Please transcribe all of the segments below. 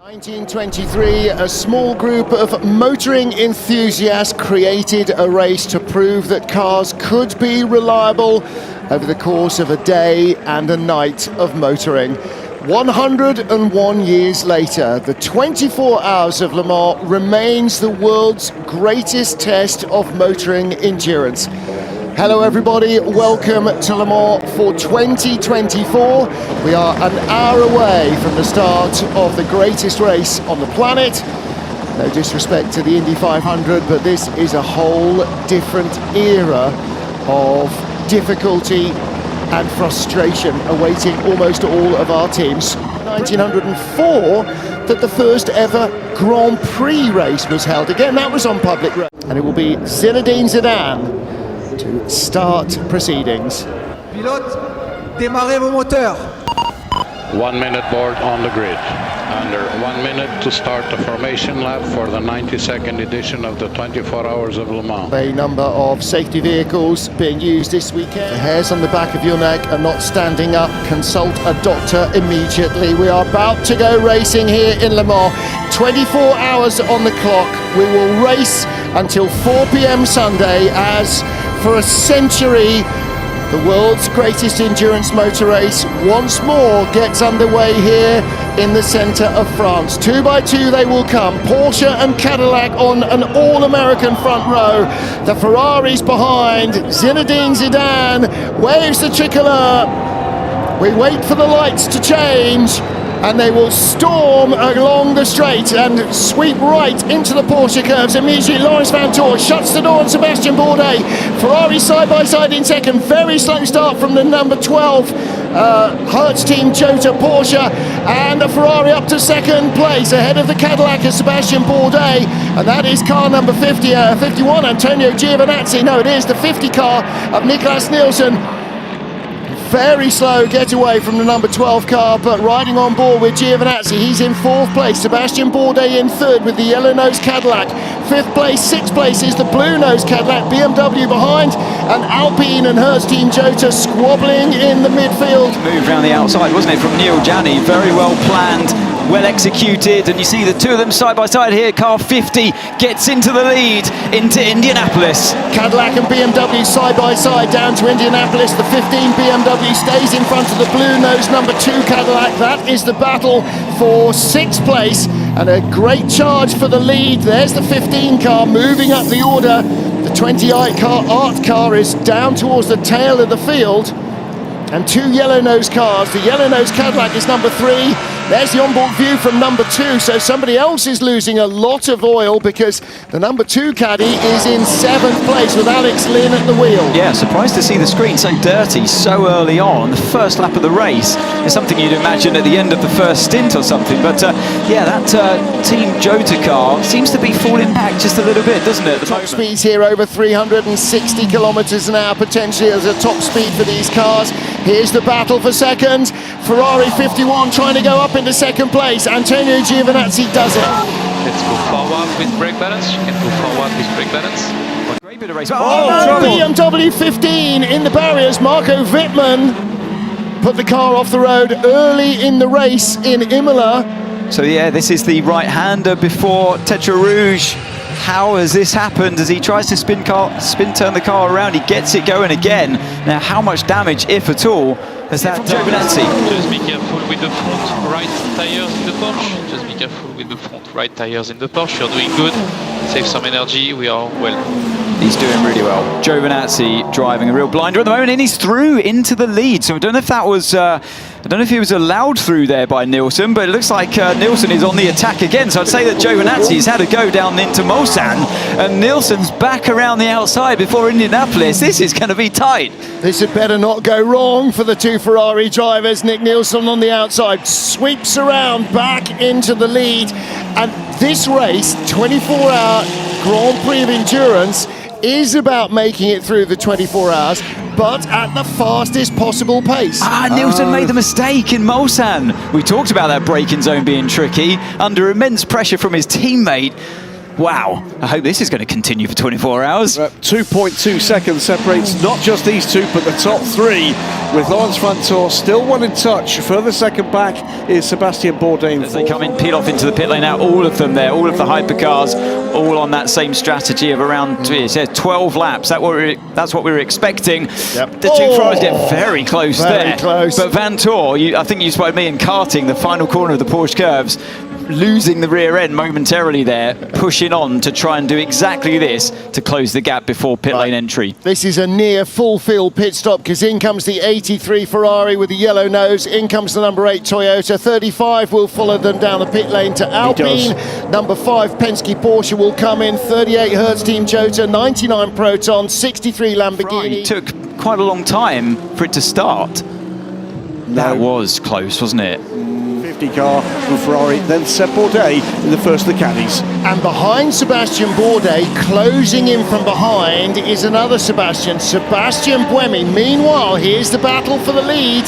1923, a small group of motoring enthusiasts created a race to prove that cars could be reliable over the course of a day and a night of motoring. 101 years later, the 24 Hours of Le Mans remains the world's greatest test of motoring endurance. Hello everybody, welcome to Le Mans for 2024. We are an hour away from the start of the greatest race on the planet. No disrespect to the Indy 500, but this is a whole different era of difficulty and frustration awaiting almost all of our teams. 1904 that the first ever Grand Prix race was held. Again, that was on public road. And it will be Zinedine Zidane to start proceedings. Pilote, démarrez vos moteurs. 1 minute board on the grid. Under 1 minute to start the formation lap for the 92nd edition of the 24 Hours of Le Mans. A number of safety vehicles being used this weekend. The hairs on the back of your neck are not standing up. Consult a doctor immediately. We are about to go racing here in Le Mans. 24 hours on the clock. We will race until 4 p.m. Sunday as for a century the world's greatest endurance motor race once more gets underway here in the centre of France. 2 by 2 they will come. Porsche and Cadillac on an all-American front row. The Ferraris behind. Zinedine Zidane waves the tricolor. We wait for the lights to change, and they will storm along the straight and sweep right into the Porsche curves. Immediately Laurens Vanthoor shuts the door on Sebastian Bourdais. Ferrari side by side in second. Very slow start from the number 12 Hertz team Jota Porsche, and the Ferrari up to second place ahead of the Cadillac of Sebastian Bourdais, and that is car number 51 Antonio Giovinazzi. No, it is the 50 car of Niklas Nielsen. Very slow getaway from the number 12 car, but riding on board with Giovinazzi. He's in 4th place. Sebastian Bourdais in 3rd with the yellow-nosed Cadillac. 5th place, 6th place is the blue-nosed Cadillac. BMW behind, and Alpine and Hertz team Jota squabbling in the midfield. Move around the outside, wasn't it, from Neil Jani? Very well planned, well executed, and you see the two of them side by side here. Car 50 gets into the lead into Indianapolis. Cadillac and BMW side by side down to Indianapolis. The 15 BMW stays in front of the blue-nosed number 2 Cadillac. That is the battle for 6th place, and a great charge for the lead. There's the 15 car moving up the order. The 28 car Art car is down towards the tail of the field, and 2 yellow-nosed cars. The yellow-nosed Cadillac is number 3. There's the onboard view from number 2, so somebody else is losing a lot of oil because the number 2 caddy is in 7th place with Alex Lynn at the wheel. Yeah, surprised to see the screen so dirty so early on the first lap of the race. It's something you'd imagine at the end of the first stint or something, but yeah, that Team Jota car seems to be falling back just a little bit, doesn't it? The top speeds here over 360 kilometres an hour potentially as a top speed for these cars. Here's the battle for second. Ferrari 51 trying to go up into second place. Antonio Giovinazzi does it. Let's go forward with brake balance. You can go forward with brake balance. Great bit of race. BMW 15 in the barriers. Marco Wittmann put the car off the road early in the race in Imola. So yeah, this is the right-hander before Tetra Rouge. How has this happened as he tries to spin turn the car around? He gets it going again. Now, how much damage, if at all, has that Giovinazzi? Just be careful with the front right tires in the Porsche. Just be careful with the front right tires in the Porsche. You're doing good. Save some energy. We are well. He's doing really well. Giovinazzi driving a real blinder at the moment, and he's through into the lead. So I don't know if that was, I don't know if he was allowed through there by Nielsen, but it looks like Nielsen is on the attack again. So I'd say that Giovinazzi's had a go down into Mulsanne, and Nielsen's back around the outside before Indianapolis. This is going to be tight. This had better not go wrong for the 2 Ferrari drivers. Nick Nielsen on the outside sweeps around back into the lead, and this race, 24-hour Grand Prix of Endurance, is about making it through the 24 hours, but at the fastest possible pace. Nielsen made the mistake in Mulsanne. We talked about that braking zone being tricky, under immense pressure from his teammate. Wow, I hope this is going to continue for 24 hours. 2.2 seconds separates not just these two, but the top three, with Laurens Vanthoor still one in touch. Further second back is Sebastian Bourdais. As they come in, peel off into the pit lane now, all of them there, all of the hypercars, all on that same strategy of around 12 laps. That's what we were expecting. Yep. The two Ferraris get very close very there. close. But Vanthoor, I think you spotted me in karting, the final corner of the Porsche curves, losing the rear end momentarily there, pushing on to try and do exactly this to close the gap before pit lane entry. This is a near full field pit stop because in comes the 83 Ferrari with the yellow nose, in comes the number 8 Toyota, 35 will follow them down the pit lane to Alpine, number 5 Penske Porsche will come in, 38 Hertz Team Jota, 99 Proton, 63 Lamborghini. It took quite a long time for it to start. That was close, wasn't it? 50 car from Ferrari, then Seb Bourdais in the first of the caddies. And behind Sebastian Bourdais, closing in from behind, is another Sebastian Buemi. Meanwhile, here's the battle for the lead.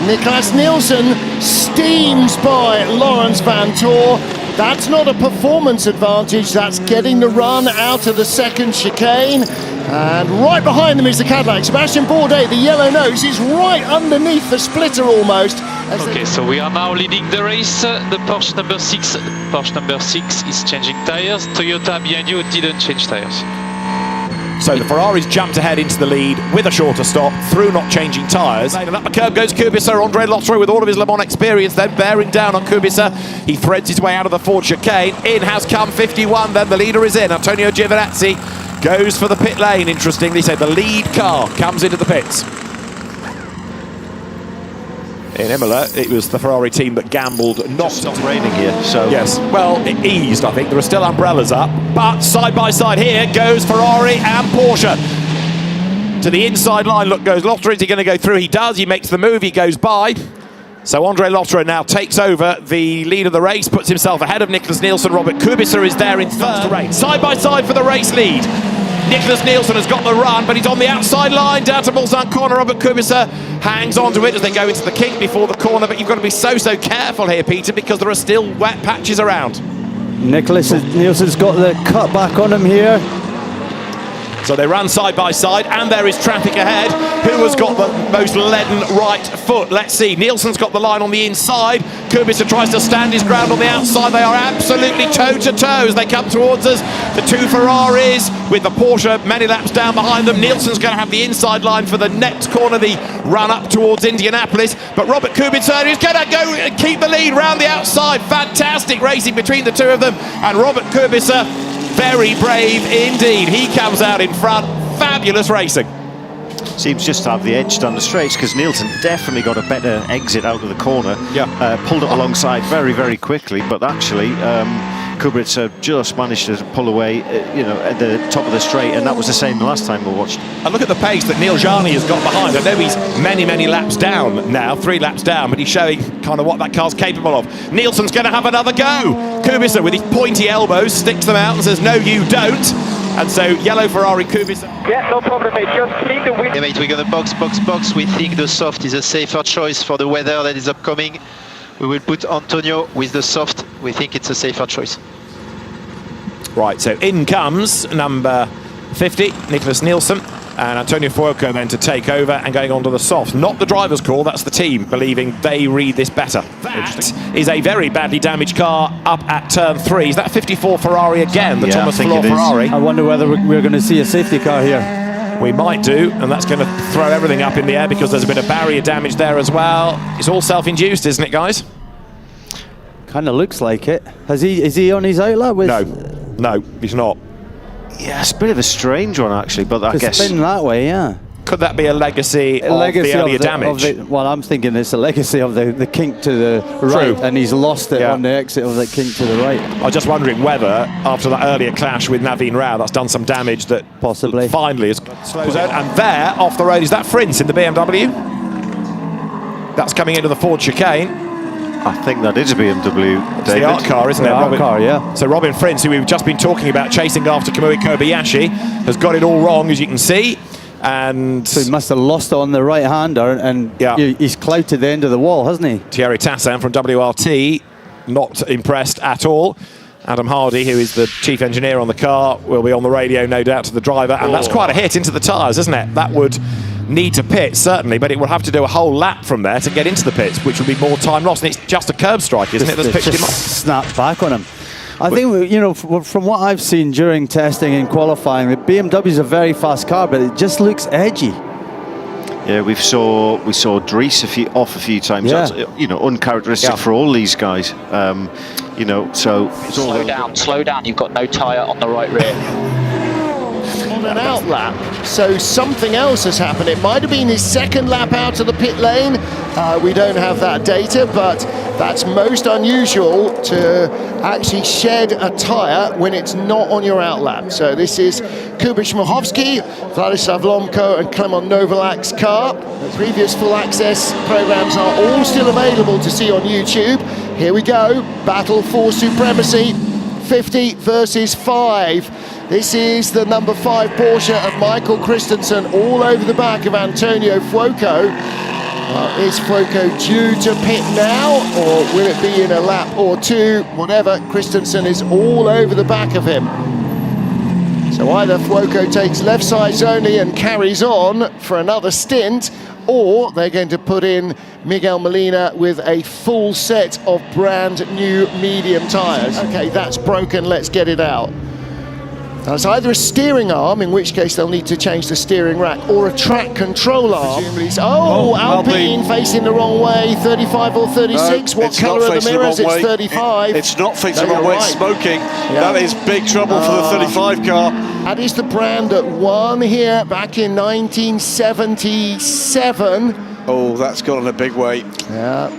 Niklas Nielsen steams by Laurens Vanthoor. That's not a performance advantage, that's getting the run out of the second chicane. And right behind them is the Cadillac. Sebastian Bourdais, the yellow nose, is right underneath the splitter almost. Okay, so we are now leading the race. The Porsche number 6. Porsche number 6 is changing tires. Toyota behind you didn't change tires. So the Ferraris jumped ahead into the lead with a shorter stop through not changing tyres. And up the curb goes Kubica. Andre Lotterer with all of his Le Mans experience then bearing down on Kubica. He threads his way out of the Ford chicane. In has come 51 then. The leader is in. Antonio Giovinazzi goes for the pit lane. Interestingly, so the lead car comes into the pits. In Imola, it was the Ferrari team that gambled not. It's not raining here, so... Yes, well, it eased, I think. There are still umbrellas up. But side by side here goes Ferrari and Porsche. To the inside line, look, goes Lotterer. Is he going to go through? He does. He makes the move. He goes by. So Andre Lotterer now takes over the lead of the race, puts himself ahead of Niklas Nielsen. Robert Kubica is there in third. Side by side for the race lead. Niklas Nielsen has got the run, but he's on the outside line down to Mulsanne corner. Robert Kubica hangs on to it as they go into the kink before the corner, but you've got to be so careful here, Peter, because there are still wet patches around. Niklas Nielsen's got the cut back on him here. So they run side by side, and there is traffic ahead. Who has got the most leaden right foot? Let's see. Nielsen's got the line on the inside. Kubica tries to stand his ground on the outside. They are absolutely toe-to-toe as they come towards us. The two Ferraris with the Porsche many laps down behind them. Nielsen's going to have the inside line for the next corner, the run up towards Indianapolis. But Robert Kubica is going to go and keep the lead round the outside. Fantastic racing between the two of them. And Robert Kubica, very brave indeed. He comes out in front. Fabulous racing. Seems just to have the edge down the straights because Nielsen definitely got a better exit out of the corner. Yeah. Pulled up alongside very, very quickly, but actually Kubica just managed to pull away, at the top of the straight, and that was the same the last time we watched. And look at the pace that Neil Jani has got behind. I know he's many, many laps down now, 3 laps down, but he's showing kind of what that car's capable of. Nielsen's going to have another go. Kubica with his pointy elbows sticks them out and says, no, you don't. And so, yellow Ferrari, Kubica. Yeah, no problem, mate. Just leave the wheel. Yeah, mate, we're going to box. We think the soft is a safer choice for the weather that is upcoming. We will put Antonio with the soft. We think it's a safer choice. Right, so in comes number 50, Niklas Nielsen, and Antonio Fuoco then to take over and going on to the soft. Not the driver's call, that's the team believing they read this better. That is a very badly damaged car up at turn 3. Is that 54 Ferrari again, the Thomas Floor Ferrari? I wonder whether we're going to see a safety car here. We might do, and that's going to throw everything up in the air because there's a bit of barrier damage there as well. It's all self-induced, isn't it, guys? Kind of looks like it. Is he on his outlet with? No, he's not. Yeah, it's a bit of a strange one actually, but I guess spin that way, yeah. Could that be a legacy of the earlier damage? Well, I'm thinking it's a legacy of the kink to the right, and he's lost it on the exit of the kink to the right. I was just wondering whether, after that earlier clash with Naveen Rao, that's done some damage that possibly finally has slows out. And there, off the road, is that Frins in the BMW? That's coming into the Ford chicane. I think that is a BMW, It's David. the art car, isn't it? The art car, yeah. So Robin Frins, who we've just been talking about chasing after Kamui Kobayashi, has got it all wrong, as you can see. And so he must have lost it on the right-hander, and he's clouted the end of the wall, hasn't he? Thierry Tassin from WRT, not impressed at all. Adam Hardy, who is the chief engineer on the car, will be on the radio, no doubt, to the driver. And that's quite a hit into the tyres, isn't it? That would need to pit, certainly, but it will have to do a whole lap from there to get into the pits, which would be more time lost. And it's just a curb strike, isn't it, that's picked him up? Snap back on him. I think, you know, from what I've seen during testing and qualifying, the BMW is a very fast car, but it just looks edgy. Yeah, we saw Dries off a few times. Yeah. That's, you know, uncharacteristic for all these guys. You know, so slow down. You've got no tyre on the right rear. On an out lap, so something else has happened. It might have been his second lap out of the pit lane. We don't have that data, but that's most unusual to actually shed a tyre when it's not on your out lap. So this is Kubish Mohovsky, Vladislav Lomko and Klemon Novalak's car. The previous full access programs are all still available to see on YouTube. Here we go, battle for supremacy, 50 versus 5. This is the number 5 Porsche of Michael Christensen all over the back of Antonio Fuoco. Is Fuoco due to pit now, or will it be in a lap or two? Whatever, Christensen is all over the back of him. So either Fuoco takes left sides only and carries on for another stint, or they're going to put in Miguel Molina with a full set of brand new medium tyres. Okay, that's broken, let's get it out. Now it's either a steering arm, in which case they'll need to change the steering rack, or a track control arm. Alpine facing the wrong way, 35 or 36. What colour are the mirrors? It's 35. It's not facing the wrong way, it's smoking. That is big trouble for the 35 car. That is the brand that won here back in 1977. Oh, that's gone in a big way. Yeah.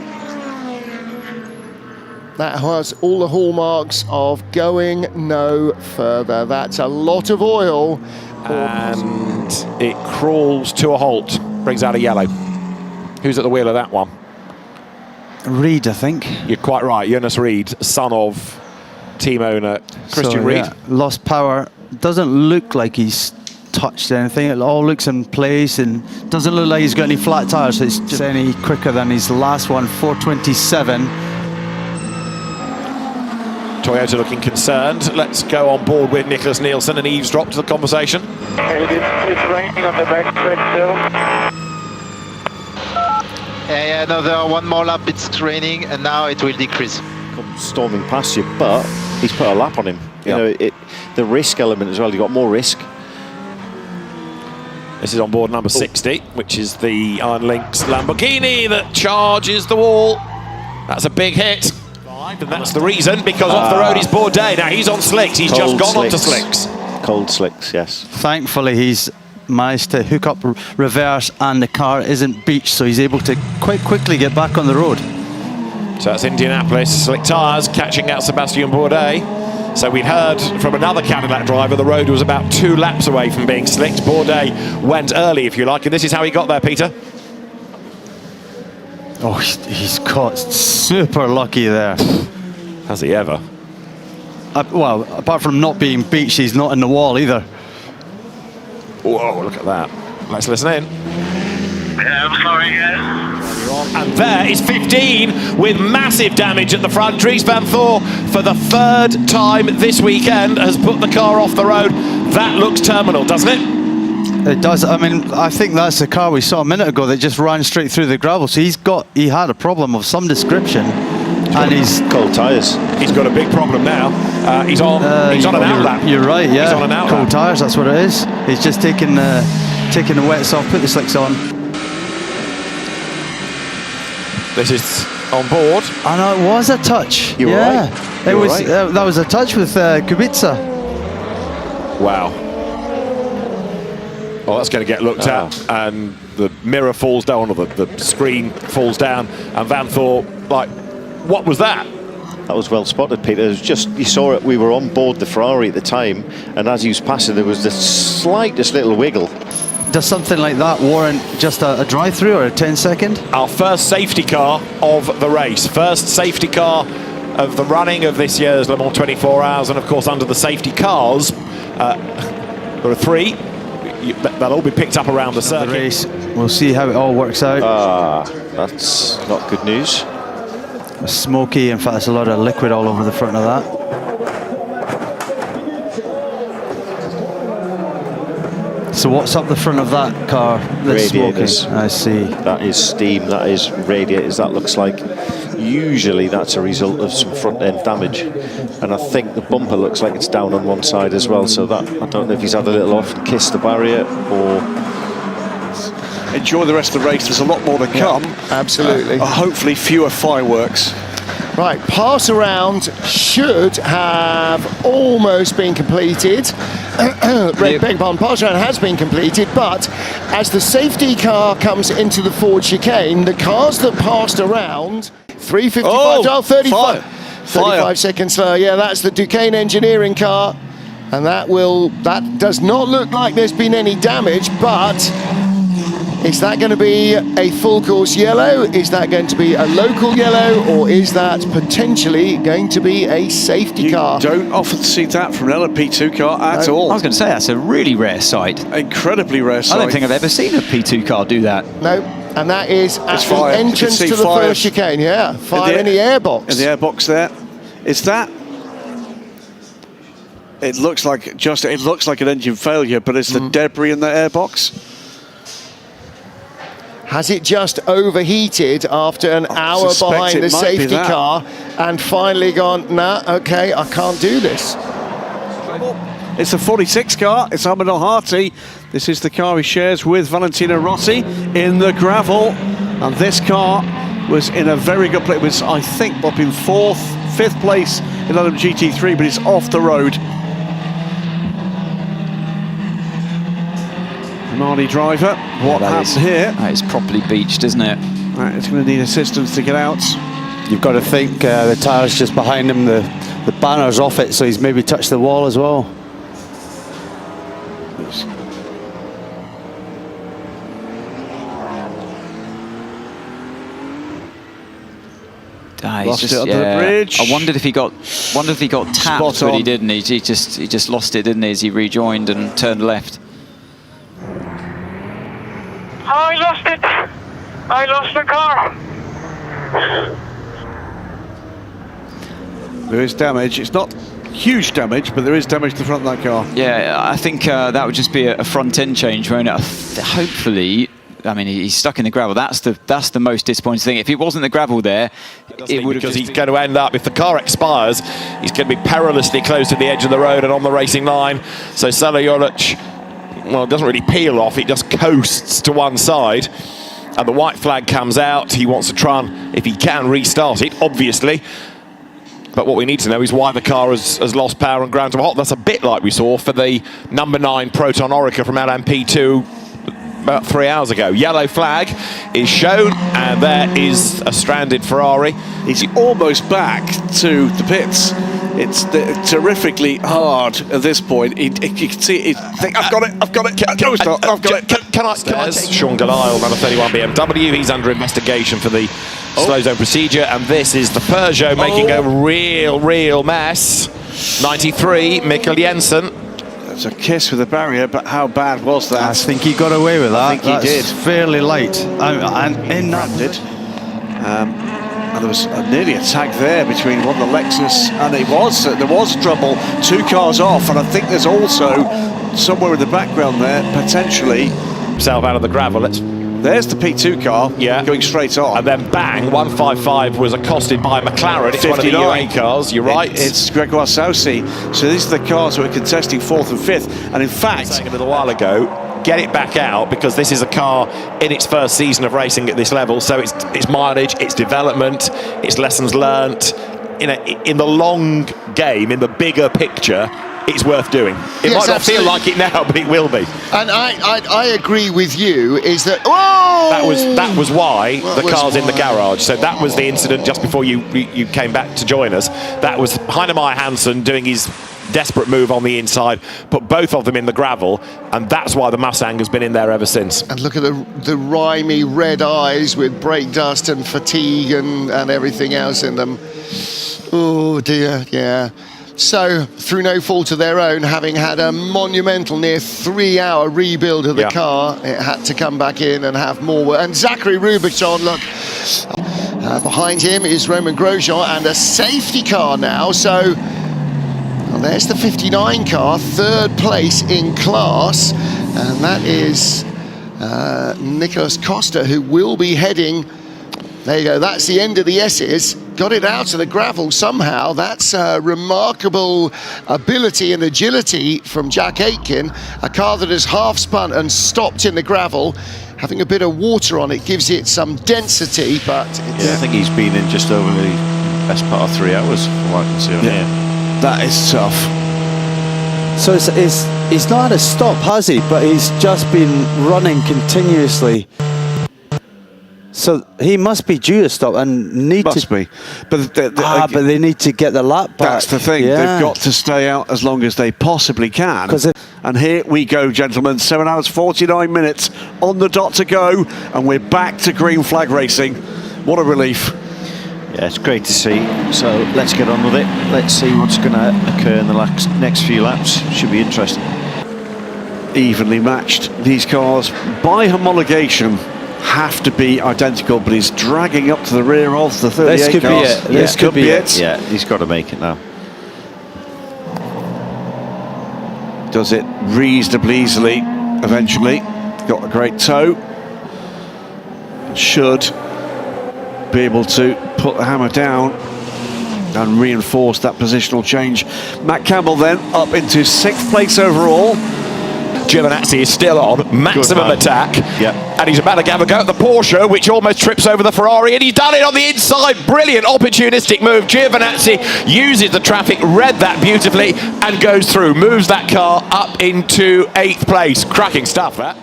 That has all the hallmarks of going no further. That's a lot of oil. And it crawls to a halt, brings out a yellow. Who's at the wheel of that one? Reed, I think. You're quite right, Jonas Reed, son of team owner Christian Reed. Yeah, lost power. Doesn't look like he's touched anything. It all looks in place and doesn't look like he's got any flat tires, so it's just any quicker than his last one, 4:27. Toyota looking concerned. Let's go on board with Nicholas Nielsen and eavesdrop to the conversation. It's raining on the back stretch still. Yeah, another one more lap, it's raining, and now it will decrease. Come storming past you, but he's put a lap on him. You know, the risk element as well, you got more risk. This is on board number 60, which is the Iron Lynx Lamborghini that charges the wall. That's a big hit. And that's the reason, because off the road is Bourdais. Now he's on slicks, he's just gone onto slicks. Cold slicks, yes. Thankfully, he's managed to hook up reverse and the car isn't beached, so he's able to quite quickly get back on the road. So that's Indianapolis, slick tyres catching out Sebastian Bourdais. So we'd heard from another Cadillac driver the road was about 2 laps away from being slicked. Bourdais went early, if you like, and this is how he got there, Peter. Oh, he's got super lucky there. Has he ever? Well, apart from not being beached, he's not in the wall either. Whoa, look at that. Let's listen in. Yeah, I'm sorry, yeah. And there is 15 with massive damage at the front. Dries van Thor, for the 3rd time this weekend, has put the car off the road. That looks terminal, doesn't it? It does. I mean, I think that's the car we saw a minute ago that just ran straight through the gravel. So he had a problem of some description, and he's cold tyres. He's got a big problem now. He's on an out lap. You're right. Yeah. He's on an out cold lap. tyres. That's what it is. He's just taking the wets off, put the slicks on. This is on board. I know it was a touch. You were right. It was. That was a touch with Kubica. Wow. Well, that's going to get looked at, and the mirror falls down, or the screen falls down, and Van Thor, like, what was that? That was well spotted, Peter. It was just, you saw it, we were on board the Ferrari at the time, and as he was passing, there was the slightest little wiggle. Does something like that warrant just a drive-through or a 10-second? Our first safety car of the race. First safety car of the running of this year's Le Mans 24 Hours, and of course under the safety cars, there are 3. They'll all be picked up around the circuit. The race. We'll see how it all works out. That's not good news. Smoky, in fact, there's a lot of liquid all over the front of that. So what's up the front of that car? That's Radiators. smoking? I see. That is steam, that is radiators. That looks like, usually that's a result of some front end damage. And I think the bumper looks like it's down on one side as well. So that, I don't know if he's had a little off and kissed the barrier or... Enjoy the rest of the race. There's a lot more to come. Absolutely. Hopefully fewer fireworks. Right, pass around should have almost been completed. Beg your pardon, pass around has been completed, but as the safety car comes into the forward chicane, the cars that passed around, 355, 35 seconds slower. Yeah, that's the Duquesne engineering car, and that does not look like there's been any damage, but is that going to be a full course yellow? Is that going to be a local yellow? Or is that potentially going to be a safety car? You don't often see that from an LMP2 car at all. I was going to say, that's a really rare sight. Incredibly rare sight. I don't think I've ever seen a P2 car do that. No, and that is at the entrance to the first chicane. Yeah, fire in the airbox. In the airbox there. Is that... It looks like an engine failure, but it's the debris in the airbox. Has it just overheated after an hour behind the safety car and finally gone, nah, okay, I can't do this? It's a 46 car, it's Ahmed El-Hati. This is the car he shares with Valentino Rossi in the gravel. And this car was in a very good place. It was, I think, up in fifth place in LMGT3, but it's off the road. Mali driver, what happened here? That is properly beached, isn't it? Right, it's going to need assistance to get out. You've got to think the tyre's just behind him, the banner's off it, so he's maybe touched the wall as well. Lost it under the bridge. I wondered if he got tapped, but he didn't. He just lost it, didn't he, as he rejoined and turned left. I lost it. I lost the car. There is damage. It's not huge damage, but there is damage to the front of that car. Yeah, I think that would just be a front end change, won't it? Hopefully, I mean, he's stuck in the gravel. That's the most disappointing thing. If he wasn't the gravel there, it would have because he's going to end up, if the car expires, he's going to be perilously close to the edge of the road and on the racing line. So Sala Jolic, well, it doesn't really peel off, it just coasts to one side, and the white flag comes out. He wants to try and, if he can, restart it, obviously. But what we need to know is why the car has lost power and ground to a halt. That's a bit like we saw for the number 9 Proton Orica from LMP2 about 3 hours ago. Yellow flag is shown, and there is a stranded Ferrari. He's almost back to the pits. It's terrifically hard at this point. You can see, I've got it. Can I take Sean Galisle, number 31 BMW? He's under investigation for the slow zone procedure, and this is the Peugeot making a real mess. 93, Mikkel Jensen. It's a kiss with the barrier, but how bad was that? I think he got away with that. I think he did. Fairly light. And in that did. And there was nearly a tag there between one of the Lexus, and there was trouble. 2 cars off, and I think there's also somewhere in the background there potentially himself out of the gravel. There's the P2 car, going straight on. And then bang, 155 was accosted by McLaren. It's 59. One of the UAE cars, you're right. It's Gregoire Saucy. So these are the cars who are contesting 4th and 5th. And in fact, saying a little while ago, get it back out, because this is a car in its first season of racing at this level. So it's mileage, it's development, it's lessons learnt. In the long game, in the bigger picture, it's worth doing. It might not feel like it now, but it will be. And I agree with you, is that... That was why the car's in the garage. So that was the incident just before you came back to join us. That was Heinemeier Hansen doing his desperate move on the inside, put both of them in the gravel, and that's why the Mustang has been in there ever since. And look at the rimy red eyes with brake dust and fatigue and everything else in them. Oh dear, yeah. So, through no fault of their own, having had a monumental near 3-hour rebuild of the car, it had to come back in and have more work. And Zachary Rubichon, look, behind him is Roman Grosjean, and a safety car now. So, well, there's the 59 car, 3rd place in class. And that is Nicolas Costa, who will be heading. There you go, that's the end of the S's. Got it out of the gravel somehow. That's remarkable ability and agility from Jack Aitken. A car that has half spun and stopped in the gravel. Having a bit of water on it gives it some density, but I think he's been in just over the best part of 3 hours, from what I can see on here. That is tough. So he's not had a stop, has he? But he's just been running continuously. So he must be due to stop and need Must to be. But but they need to get the lap back. That's the thing. Yeah. They've got to stay out as long as they possibly can. And here we go, gentlemen. 7 hours, 49 minutes on the dot to go. And we're back to green flag racing. What a relief. Yeah, it's great to see. So let's get on with it. Let's see what's going to occur in the next few laps. Should be interesting. Evenly matched. These cars, by homologation, have to be identical, but he's dragging up to the rear of the 38 This could cars. be it. This could be it. Yeah, he's got to make it now. Does it reasonably easily eventually. Got a great toe. Should be able to put the hammer down and reinforce that positional change. Matt Campbell then up into 6th place overall. Giovinazzi is still on, maximum attack. Yeah. And he's about to have a go at the Porsche, which almost trips over the Ferrari, and he's done it on the inside. Brilliant, opportunistic move. Giovinazzi uses the traffic, read that beautifully, and goes through. Moves that car up into 8th place. Cracking stuff, that.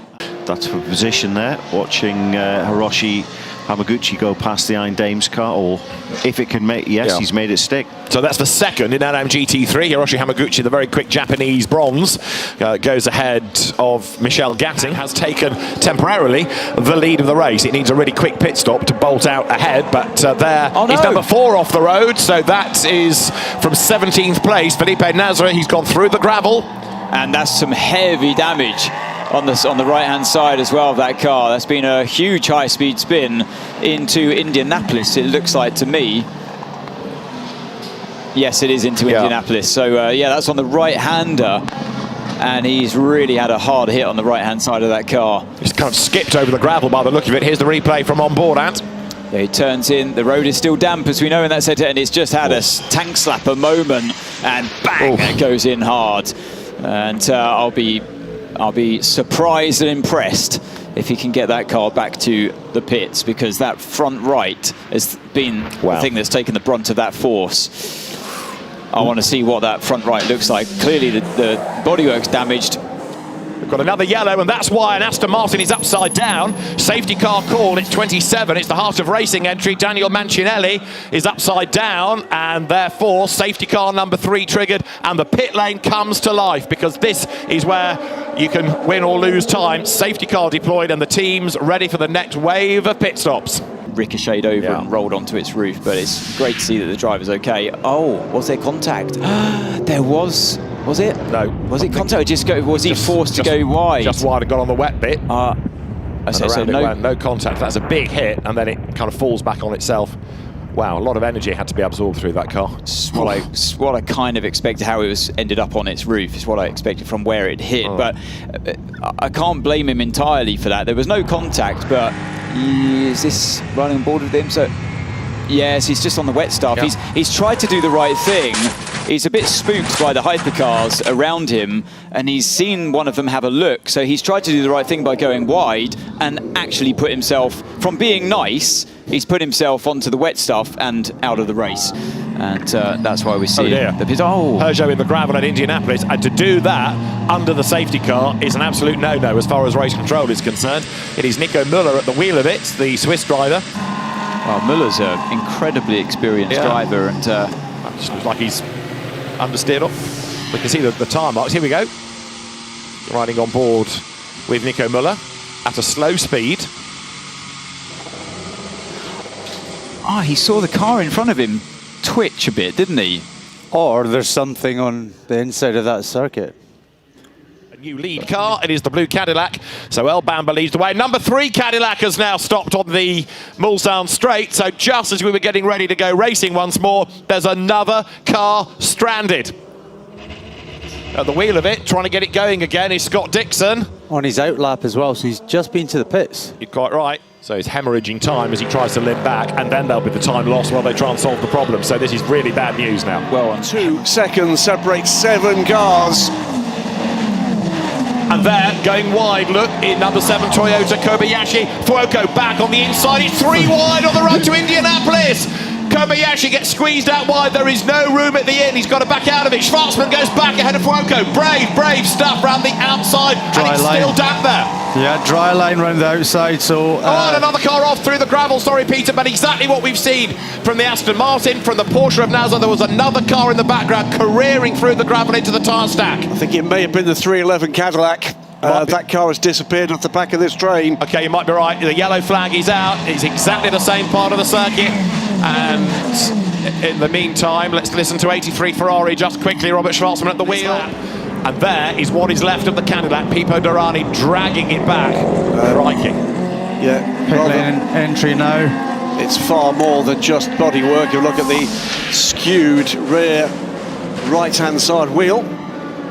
That's for position there. Watching Hiroshi Hamaguchi go past the Iron Dames car, or if it can make, he's made it stick. So that's the second in LMGT3. Hiroshi Hamaguchi, the very quick Japanese bronze, goes ahead of Michel Gatting, has taken temporarily the lead of the race. It needs a really quick pit stop to bolt out ahead, but he's number 4 off the road, so that is from 17th place. Felipe Nasr, he's gone through the gravel. And that's some heavy damage on the right-hand side as well of that car. That's been a huge high-speed spin into Indianapolis, it looks like to me. Yes, it is into Indianapolis. So, yeah, that's on the right-hander. And he's really had a hard hit on the right-hand side of that car. He's kind of skipped over the gravel by the look of it. Here's the replay from on board, Ant. Yeah, he turns in. The road is still damp, as we know in that sector, and it's just had a tank slapper moment. And bang, it goes in hard. And I'll be surprised and impressed if he can get that car back to the pits, because that front right has been the thing that's taken the brunt of that force. I want to see what that front right looks like. Clearly the bodywork's damaged. We've got another yellow, and that's why an Aston Martin is upside down. Safety car called, it's 27. It's the Heart of Racing entry. Daniel Mancinelli is upside down, and therefore safety car number 3 triggered, and the pit lane comes to life, because this is where you can win or lose time. Safety car deployed, and the team's ready for the next wave of pit stops. Ricocheted over and rolled onto its roof, but it's great to see that the driver's okay. Oh, was there contact? There was it? No. Was it contact? Was he forced to go wide? Just wide and got on the wet bit. So no contact. That's a big hit, and then it kind of falls back on itself. Wow, a lot of energy had to be absorbed through that car. What I kind of expected, how it ended up on its roof, is what I expected from where it hit. But I can't blame him entirely for that. There was no contact, but is this running on board with him? So yes, he's just on the wet stuff. Yeah. He's tried to do the right thing. He's a bit spooked by the hypercars around him, and he's seen one of them have a look. So he's tried to do the right thing by going wide and actually put himself, from being nice, he's put himself onto the wet stuff and out of the race. And that's why we see the pit. Peugeot in the gravel at Indianapolis, and to do that under the safety car is an absolute no-no as far as race control is concerned. It is Nico Müller at the wheel of it, the Swiss driver. Well, Müller's an incredibly experienced driver, and just looks like he's understeered off. We can see the tyre marks. Here we go. Riding on board with Nico Müller at a slow speed. He saw the car in front of him twitch a bit, didn't he? Or there's something on the inside of that circuit. A new lead car, it is the blue Cadillac. So El Bamba leads the way. Number 3 Cadillac has now stopped on the Mulsanne straight. So just as we were getting ready to go racing once more, there's another car stranded. At the wheel of it, trying to get it going again, is Scott Dixon. on his outlap as well, so he's just been to the pits. You're quite right. So he's hemorrhaging time as he tries to limp back, and then there'll be the time lost while they try and solve the problem. So this is really bad news now. Well, 2 seconds separates 7 cars. And there, going wide, look, in number 7 Toyota Kobayashi. Fuoco back on the inside, he's 3 wide on the road to Indianapolis. Kobayashi gets squeezed out wide, there is no room at the end, he's got to back out of it. Schwarzman goes back ahead of Fuoco. Brave stuff round the outside, and it's still damp there. Yeah, dry line round the outside, so... and another car off through the gravel, sorry Peter, but exactly what we've seen from the Aston Martin, from the Porsche of Nasser. There was another car in the background careering through the gravel into the tyre stack. I think it may have been the 311 Cadillac. That car has disappeared off the back of this train. Okay, you might be right. The yellow flag is out. It's exactly the same part of the circuit. And in the meantime, let's listen to 83 Ferrari just quickly. Robert Schwarzman at the wheel. And there is what is left of the Cadillac. Pipo Derani dragging it back. Crikey. Yeah. Pit lane entry now. It's far more than just bodywork. You look at the skewed rear right-hand side wheel.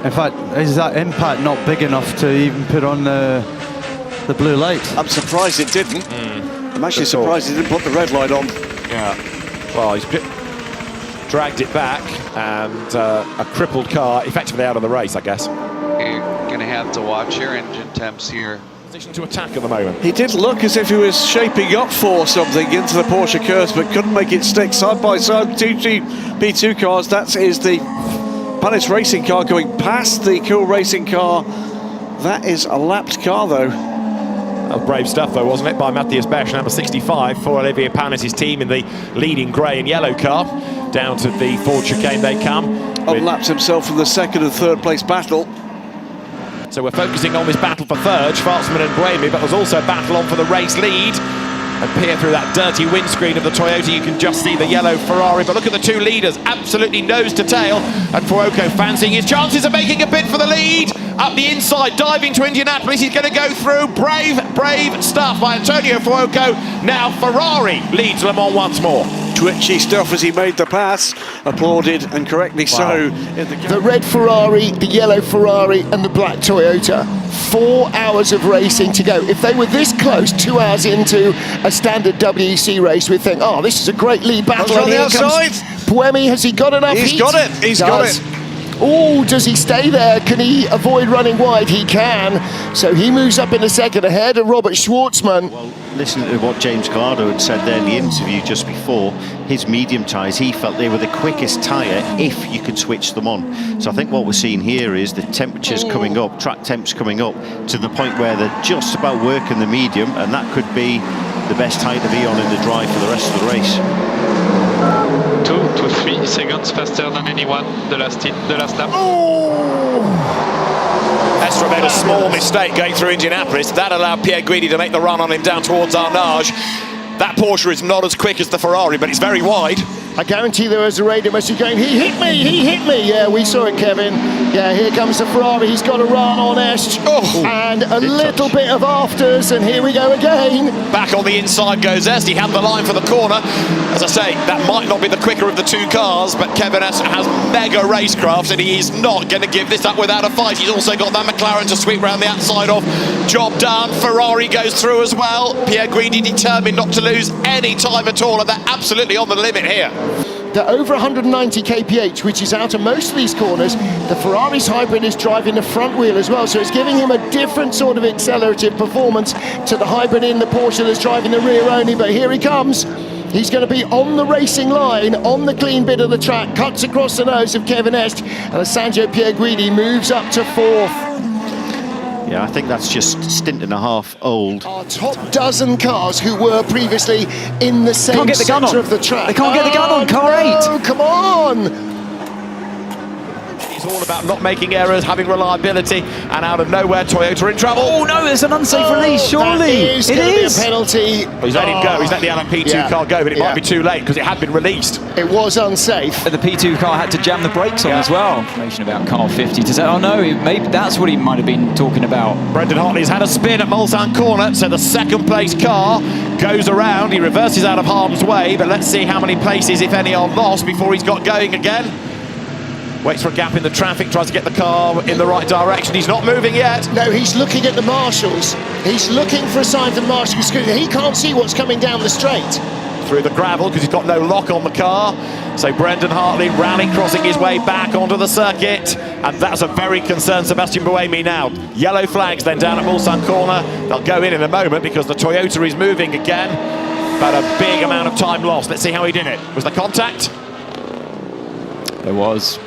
In fact, is that impact not big enough to even put on the blue light? I'm surprised it didn't. I'm actually surprised he didn't put the red light on. Yeah. Well, he's dragged it back, and a crippled car effectively out of the race, I guess. You're going to have to watch your engine temps here. Position to attack at the moment. He did look as if he was shaping up for something into the Porsche curves, but couldn't make it stick. Side by side, 2 P2 cars. That is the Palace racing car going past the Cool racing car. That is a lapped car, though. That was brave stuff, though, wasn't it, by Matthias Besch, number 65, for Olivier Panis' team in the leading grey and yellow car. Down to the Ford chicane they come. Unlaps himself from the 2nd and 3rd place battle. So we're focusing on this battle for third, Schwarzman and Buemi, but there's also a battle on for the race lead. And peer through that dirty windscreen of the Toyota, you can just see the yellow Ferrari. But look at the 2 leaders, absolutely nose to tail. And Fuoco fancying his chances of making a bid for the lead. Up the inside, diving to Indianapolis. He's going to go through. Brave stuff by Antonio Fuoco. Now Ferrari leads Le Mans once more. Twitchy stuff as he made the pass. Applauded, and correctly so. The red Ferrari, the yellow Ferrari, and the black Toyota. 4 hours of racing to go. If they were this close 2 hours into a standard WEC race, we'd think, oh, this is a great lead battle. On the outside. Buemi, has he got enough heat? He's got it. He's got it. Oh, does he stay there? Can he avoid running wide? He can. So he moves up in a second ahead of Robert Schwarzman. Well, listen to what James Gallardo had said there in the interview just before. His medium tyres, he felt they were the quickest tyre if you could switch them on. So I think what we're seeing here is the temperatures coming up, track temps coming up to the point where they're just about working the medium, and that could be the best tyre to be on in the drive for the rest of the race. 2 to 3 seconds faster than anyone the last lap. Estre made a small mistake going through Indianapolis. That allowed Pierre Guidi to make the run on him down towards Arnage. That Porsche is not as quick as the Ferrari, but it's very wide. I guarantee there was a radio message going, he hit me. Yeah, we saw it, Kevin. Yeah, here comes the Ferrari. He's got a run on Est. And a little bit of afters, and here we go again. Back on the inside goes Est. He had the line for the corner. As I say, that might not be the quicker of the 2 cars, but Kevin Est has mega racecraft, and he is not going to give this up without a fight. He's also got that McLaren to sweep round the outside of. Job done. Ferrari goes through as well. Pierre Guidi determined not to lose any time at all, and they're absolutely on the limit here. They're over 190 kph, which is out of most of these corners. The Ferrari's hybrid is driving the front wheel as well, so it's giving him a different sort of accelerative performance to the hybrid in the Porsche that's driving the rear only. But here he comes. He's going to be on the racing line, on the clean bit of the track, cuts across the nose of Kevin Est, and Alessandro Pierre Guidi moves up to 4th. Yeah, I think that's just stint and a half old. Our top dozen cars who were previously in the same sector of the track. They can't get the gun on, car 8. Come on! It's all about not making errors, having reliability, and out of nowhere, Toyota in trouble. Oh no, there's an unsafe release, surely. It is a penalty. Well, he's let him go, he's let the LMP2 car go, but it might be too late because it had been released. It was unsafe. But the P2 car had to jam the brakes on as well. Information about car 50 to say, oh no, maybe that's what he might have been talking about. Brendan Hartley's had a spin at Mulsanne corner, so the 2nd place car goes around. He reverses out of harm's way, but let's see how many places, if any, are lost before he's got going again. Waits for a gap in the traffic, tries to get the car in the right direction. He's not moving yet. No, he's looking at the marshals. He's looking for a sign from the marshals. He can't see what's coming down the straight. Through the gravel because he's got no lock on the car. So Brendan Hartley rallycrossing his way back onto the circuit, and that's a very concerned Sebastian Buemi now. Yellow flags then down at Mulsanne corner. They'll go in a moment because the Toyota is moving again, but a big amount of time lost. Let's see how he did it. Was there contact? There was.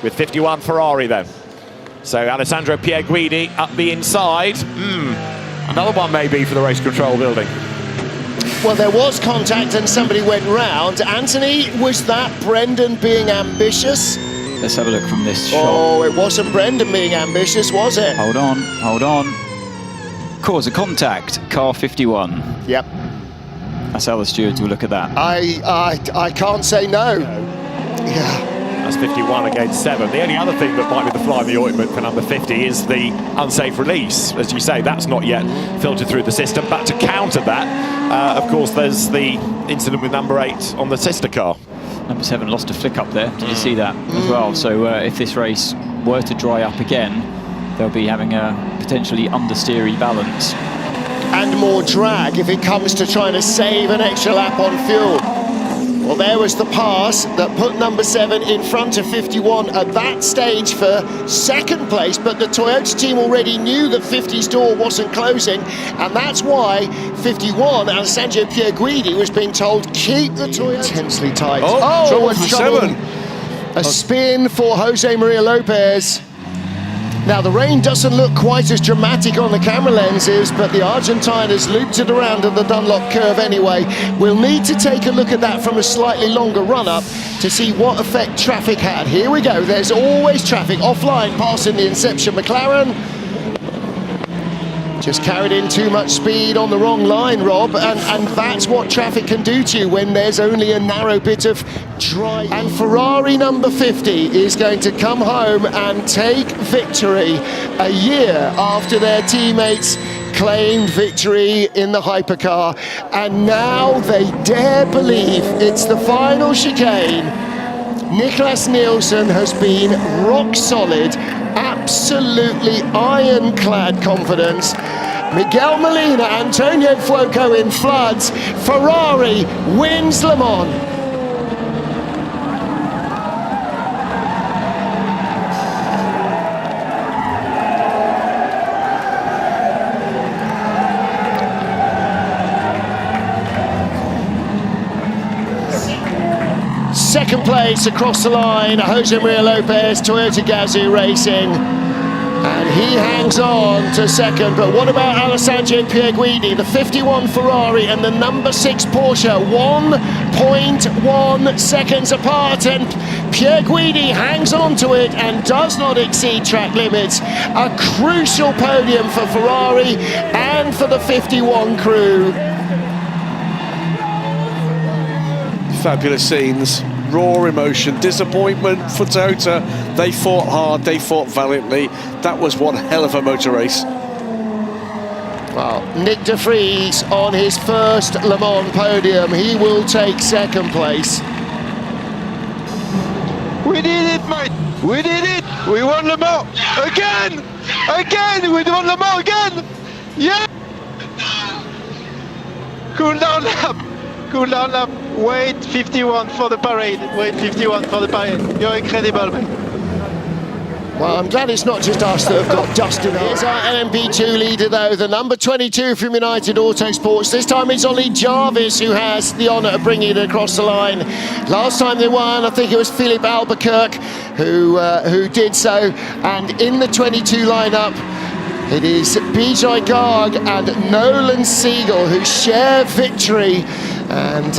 With 51 Ferrari then. So Alessandro Pierguidi up the inside. Another one maybe for the race control building. Well, there was contact and somebody went round. Anthony, was that Brendan being ambitious? Let's have a look from this shot. Oh, it wasn't Brendan being ambitious, was it? Hold on. Cause of contact, car 51. Yep. That's how the stewards will look at that. I can't say no. Yeah. That's 51 against 7. The only other thing that might be the fly in the ointment for number 50 is the unsafe release. As you say, that's not yet filtered through the system. But to counter that, of course, there's the incident with number 8 on the sister car. Number 7 lost a flick up there. Did you see that as well? So if this race were to dry up again, they'll be having a potentially understeery balance. And more drag if it comes to trying to save an extra lap on fuel. Well, there was the pass that put number 7 in front of 51 at that stage for second place, but the Toyota team already knew that 50's door wasn't closing, and that's why 51, Alessandro Pierguidi, was being told, keep the Toyota intensely tight. Trouble for 7. A spin for Jose Maria Lopez. Now, the rain doesn't look quite as dramatic on the camera lenses, but the Argentine has looped it around at the Dunlop curve anyway. We'll need to take a look at that from a slightly longer run-up to see what effect traffic had. Here we go, there's always traffic offline passing the Inception McLaren. Just carried in too much speed on the wrong line, Rob, and that's what traffic can do to you when there's only a narrow bit of dry. And Ferrari number 50 is going to come home and take victory a year after their teammates claimed victory in the hypercar, and now they dare believe it's the final chicane. Niklas Nielsen has been rock solid, absolutely ironclad confidence. Miguel Molina, Antonio Fuoco in floods. Ferrari wins Le Mans. Second place across the line, Jose Maria Lopez, Toyota Gazoo Racing. And he hangs on to second, but what about Alessandro Pierguidi, the 51 Ferrari and the number 6 Porsche, 1.1 seconds apart, and Pierguidi hangs on to it and does not exceed track limits. A crucial podium for Ferrari and for the 51 crew. Fabulous scenes, raw emotion, disappointment for Tota. They fought hard, they fought valiantly. That was one hell of a motor race. Well, Nick de Vries on his first Le Mans podium. He will take second place. We did it, mate! We did it! We won Le Mans! Again! Again! We won Le Mans again! Yeah! Cool down lap! Cool down lap! Wait 51 for the parade! Wait 51 for the parade! You're incredible, man! Well, I'm glad it's not just us that have got dust in. Here's our LMP2 leader, though, the number 22 from United Autosports. This time it's Ollie Jarvis who has the honour of bringing it across the line. Last time they won, I think it was Philippe Albuquerque who did so. And in the 22 lineup, it is Bijay Garg and Nolan Siegel who share victory. And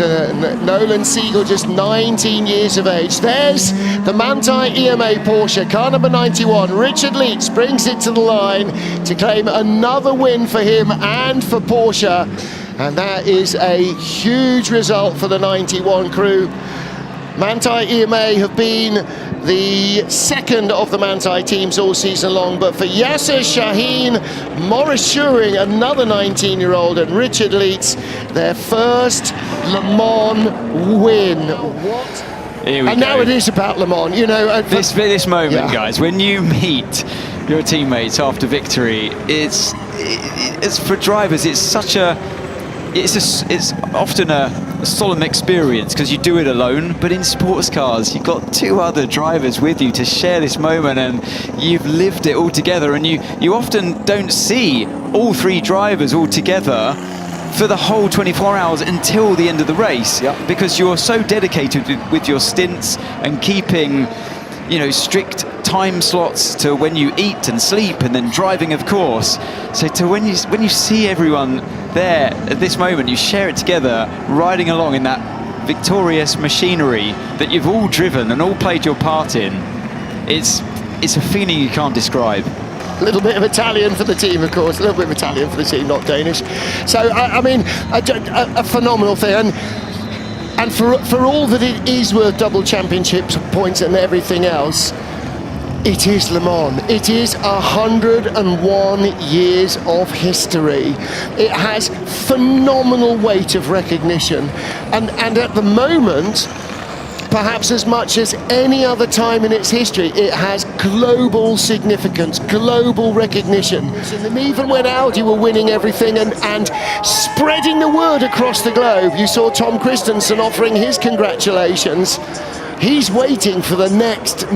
Nolan Siegel, just 19 years of age. There's the Manthey EMA Porsche, car number 91. Richard Leitz brings it to the line to claim another win for him and for Porsche. And that is a huge result for the 91 crew. Manthey EMA have been the second of the Manthey teams all season long, but for Yasser Shaheen, Maurice Schuring, another 19-year-old, and Richard Leitz, their first Le Mans win. What Here we and go. now it is about Le Mans, you know. This moment, Yeah. guys, when you meet your teammates after victory, it's for drivers. It's such a, it's often a solemn experience because you do it alone. But in sports cars, you've got two other drivers with you to share this moment, and you've lived it all together. And you often don't see all three drivers all together for the whole 24 hours until the end of the race, because you're so dedicated with your stints and keeping, you know, strict time slots to when you eat and sleep, and then driving, of course. So to when you see everyone there at this moment, you share it together, riding along in that victorious machinery that you've all driven and all played your part in. It's a feeling you can't describe. A little bit of Italian for the team, of course. A little bit of Italian for the team, not Danish. So, I mean, a phenomenal thing. And for all that it is worth double championships, points and everything else, it is Le Mans. It is 101 years of history. It has phenomenal weight of recognition. And at the moment, perhaps as much as any other time in its history, it has global significance, global recognition. And even when Audi were winning everything and spreading the word across the globe, you saw Tom Christensen offering his congratulations. He's waiting for the next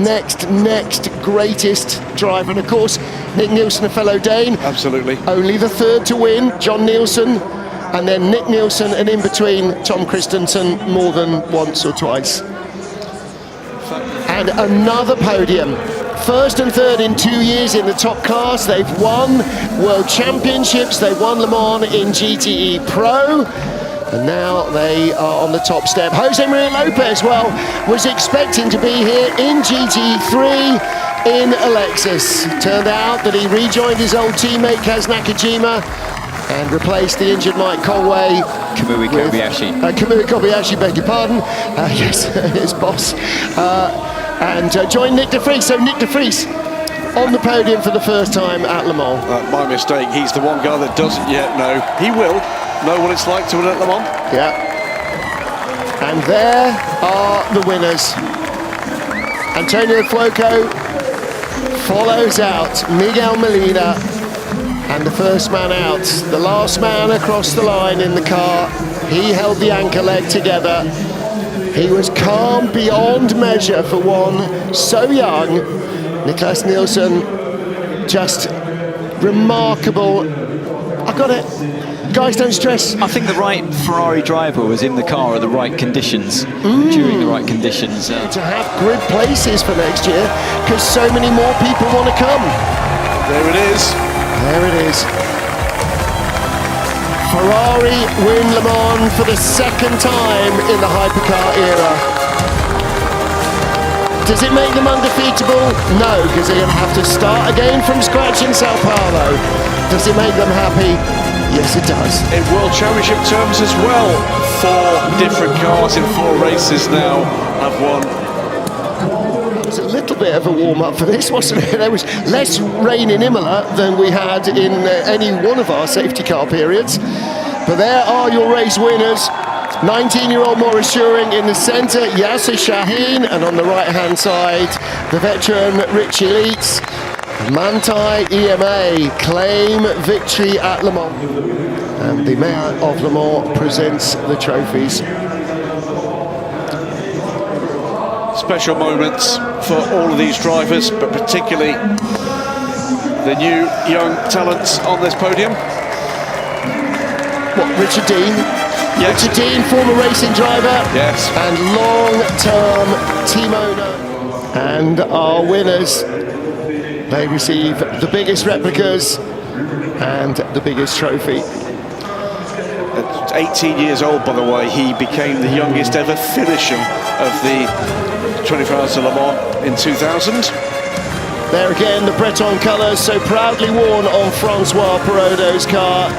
greatest driver. And of course, Nick Nielsen, a fellow Dane. Absolutely. Only the third to win, John Nielsen. And then Nick Nielsen, and in between, Tom Christensen more than once or twice. And another podium. First and third in 2 years in the top class. They've won World Championships. They won Le Mans in GTE Pro. And now they are on the top step. Jose Maria Lopez, well, was expecting to be here in GT3 in a Lexus. Turned out that he rejoined his old teammate Kaz Nakajima and replaced the injured Mike Conway. Kamui Kobayashi. Kamui Kobayashi, beg your pardon. Yes, his boss. And joined Nick de Vries. So Nick de Vries on the podium for the first time at Le Mans. My mistake. He's the one guy that doesn't yet know. He will know what it's like to win at Le Mans. Yeah. And there are the winners. Antonio Fuoco follows out Miguel Molina. And the first man out, the last man across the line in the car, he held the anchor leg together. He was calm beyond measure for one so young. Niklas Nielsen, just remarkable. I got it. Guys, don't stress. I think the right Ferrari driver was in the car at the right conditions, during the right conditions. To have grid places for next year, because so many more people want to come. There it is. There it is. Ferrari win Le Mans for the second time in the hypercar era. Does it make them undefeatable? No, because they're going to have to start again from scratch in Sao Paulo. Does it make them happy? Yes, it does. In World Championship terms as well, 4 different cars in 4 races now have won. It was a little bit of a warm-up for this, wasn't it? There was less rain in Imola than we had in any one of our safety car periods. But there are your race winners. 19-year-old Maurice Schuring in the centre, Yasser Shaheen, and on the right-hand side, the veteran Richie Leitz. Manthey EMA claim victory at Le Mans. And the Mayor of Le Mans presents the trophies. Special moments for all of these drivers, but particularly the new young talents on this podium. What, Richard Dean? Yes. Richard Dean, former racing driver. Yes. And long-term team owner. And our winners, they receive the biggest replicas and the biggest trophy. At 18 years old, by the way, he became the youngest ever finisher of the 24 Hours of Le Mans in 2000. There again, the Breton colours so proudly worn on Francois Perraudot's car.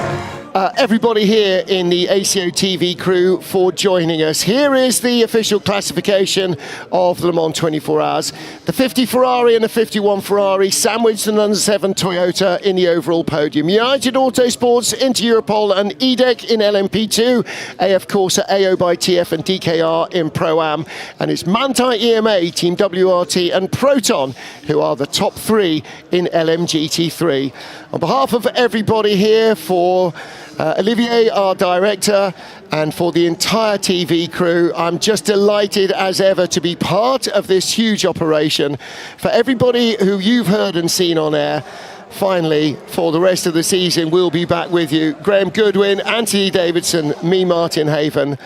everybody here in the ACO TV crew for joining us. Here is the official classification of the Le Mans 24 Hours. The 50 Ferrari and the 51 Ferrari sandwiched an under 7 Toyota in the overall podium. United Autosports, Inter Europol and EDEC in LMP2, AF Corsa, AO by TF and DKR in Pro-Am, and it's Manthey EMA, Team WRT and Proton who are the top 3 in LMGT3. On behalf of everybody here, for Olivier, our director, and for the entire TV crew, I'm just delighted as ever to be part of this huge operation. For everybody who you've heard and seen on air, finally, for the rest of the season, we'll be back with you. Graham Goodwin, Anthony Davidson, me, Martin Haven,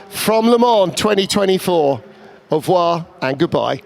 from Le Mans 2024. Au revoir and goodbye.